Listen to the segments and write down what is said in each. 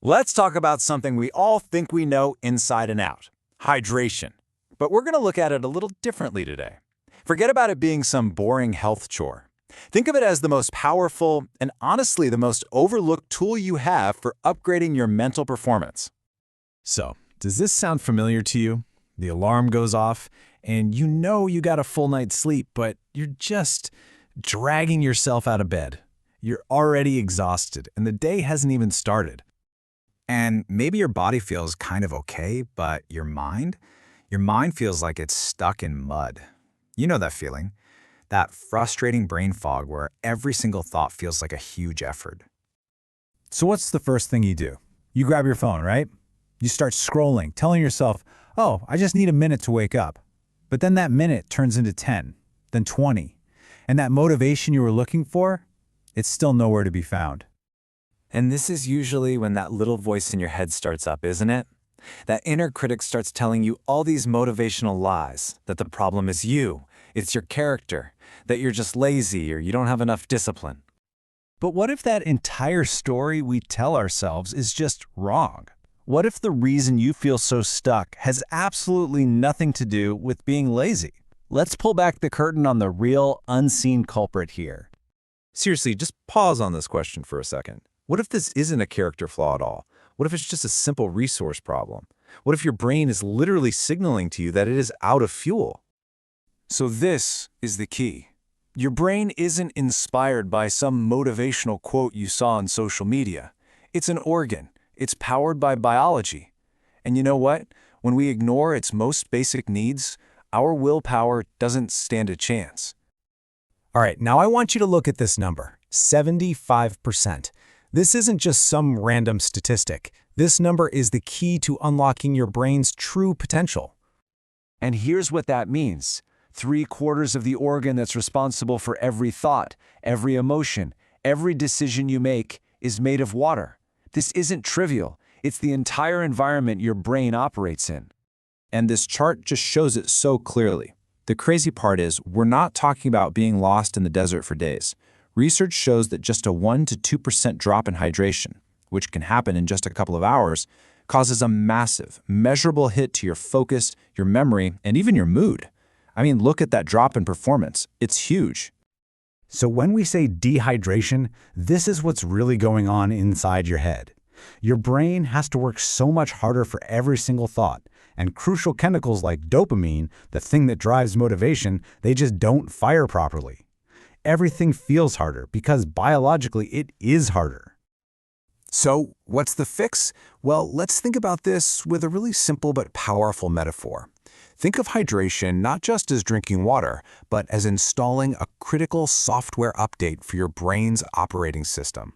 Let's talk about something we all think we know inside and out: hydration. But we're going to look at it a little differently today. Forget about it being some boring health chore. Think of it as the most powerful and honestly the most overlooked tool you have for upgrading your mental performance. So, does this sound familiar to you? The alarm goes off, and you know you got a full night's sleep, but you're just dragging yourself out of bed. You're already exhausted, and the day hasn't even started. And maybe your body feels kind of okay, but your mind feels like it's stuck in mud. You know that feeling, that frustrating brain fog where every single thought feels like a huge effort. So what's the first thing you do? You grab your phone, right? You start scrolling, telling yourself, oh, I just need a minute to wake up. But then that minute turns into 10, then 20. And that motivation you were looking for, it's still nowhere to be found. And this is usually when that little voice in your head starts up, isn't it? That inner critic starts telling you all these motivational lies, that the problem is you, it's your character, that you're just lazy or you don't have enough discipline. But what if that entire story we tell ourselves is just wrong? What if the reason you feel so stuck has absolutely nothing to do with being lazy? Let's pull back the curtain on the real, unseen culprit here. Seriously, just pause on this question for a second. What if this isn't a character flaw at all? What if it's just a simple resource problem? What if your brain is literally signaling to you that it is out of fuel? So this is the key. Your brain isn't inspired by some motivational quote you saw on social media. It's an organ. It's powered by biology. And you know what? When we ignore its most basic needs, our willpower doesn't stand a chance. All right, now I want you to look at this number, 75%. This isn't just some random statistic. This number is the key to unlocking your brain's true potential. And here's what that means. 3/4 of the organ that's responsible for every thought, every emotion, every decision you make is made of water. This isn't trivial. It's the entire environment your brain operates in. And this chart just shows it so clearly. The crazy part is we're not talking about being lost in the desert for days. Research shows that just a 1 to 2% drop in hydration, which can happen in just a couple of hours, causes a massive, measurable hit to your focus, your memory, and even your mood. I mean, look at that drop in performance. It's huge. So when we say dehydration, this is what's really going on inside your head. Your brain has to work so much harder for every single thought, and crucial chemicals like dopamine, the thing that drives motivation, they just don't fire properly. Everything feels harder because biologically it is harder. So, what's the fix? Well, let's think about this with a really simple but powerful metaphor. Think of hydration not just as drinking water, but as installing a critical software update for your brain's operating system.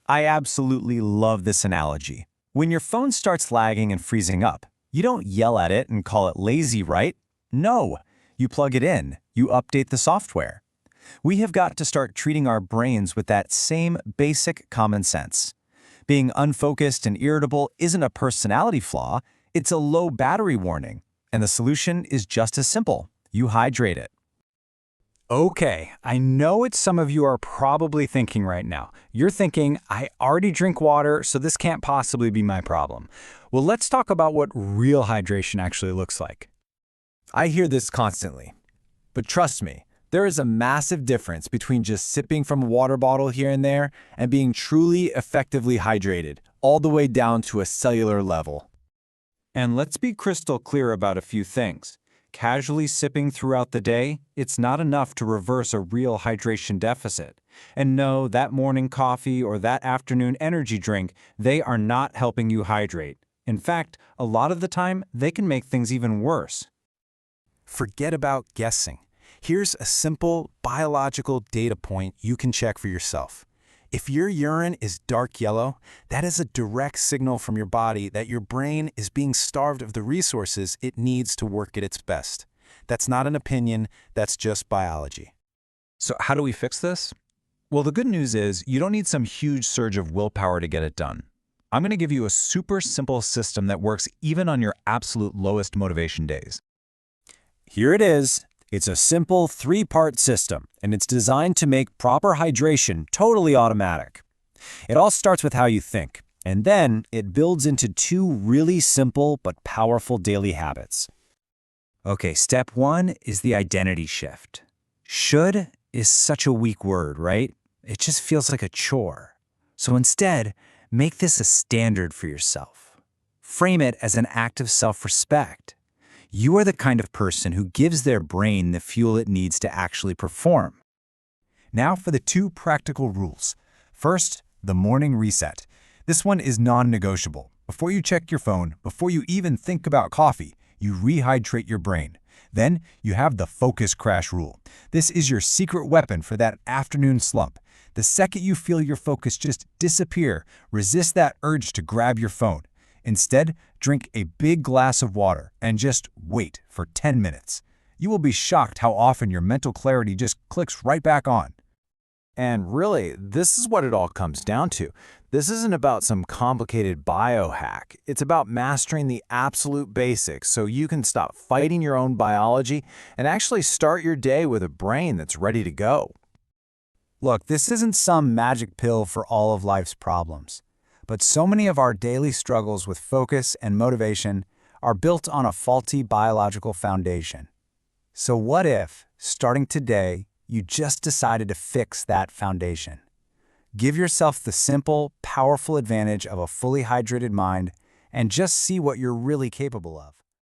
I absolutely love this analogy. When your phone starts lagging and freezing up, you don't yell at it and call it lazy, right? No, you plug it in, you update the software. We have got to start treating our brains with that same basic common sense. Being unfocused and irritable isn't a personality flaw, it's a low battery warning. And the solution is just as simple. You hydrate it. Okay, I know what some of you are probably thinking right now. You're thinking, I already drink water, so this can't possibly be my problem. Well, let's talk about what real hydration actually looks like. I hear this constantly. But trust me, there is a massive difference between just sipping from a water bottle here and there and being truly effectively hydrated, all the way down to a cellular level. And let's be crystal clear about a few things. Casually sipping throughout the day, it's not enough to reverse a real hydration deficit. And no, that morning coffee or that afternoon energy drink, they are not helping you hydrate. In fact, a lot of the time, they can make things even worse. Forget about guessing. Here's a simple biological data point you can check for yourself. If your urine is dark yellow, that is a direct signal from your body that your brain is being starved of the resources it needs to work at its best. That's not an opinion, that's just biology. So how do we fix this? Well, the good news is you don't need some huge surge of willpower to get it done. I'm going to give you a super simple system that works even on your absolute lowest motivation days. Here it is. It's a simple 3-part system, and it's designed to make proper hydration totally automatic. It all starts with how you think. And then it builds into 2 really simple but powerful daily habits. Okay, step 1 is the identity shift. Should is such a weak word, right? It just feels like a chore. So instead, make this a standard for yourself. Frame it as an act of self-respect. You are the kind of person who gives their brain the fuel it needs to actually perform. Now for the 2 practical rules. First, the morning reset. This one is non-negotiable. Before you check your phone, before you even think about coffee, you rehydrate your brain. Then you have the focus crash rule. This is your secret weapon for that afternoon slump. The second you feel your focus just disappear, resist that urge to grab your phone. Instead, drink a big glass of water and just wait for 10 minutes. You will be shocked how often your mental clarity just clicks right back on. And really, this is what it all comes down to. This isn't about some complicated biohack. It's about mastering the absolute basics so you can stop fighting your own biology and actually start your day with a brain that's ready to go. Look, this isn't some magic pill for all of life's problems, but so many of our daily struggles with focus and motivation are built on a faulty biological foundation. So what if, starting today, you just decided to fix that foundation? Give yourself the simple, powerful advantage of a fully hydrated mind and just see what you're really capable of.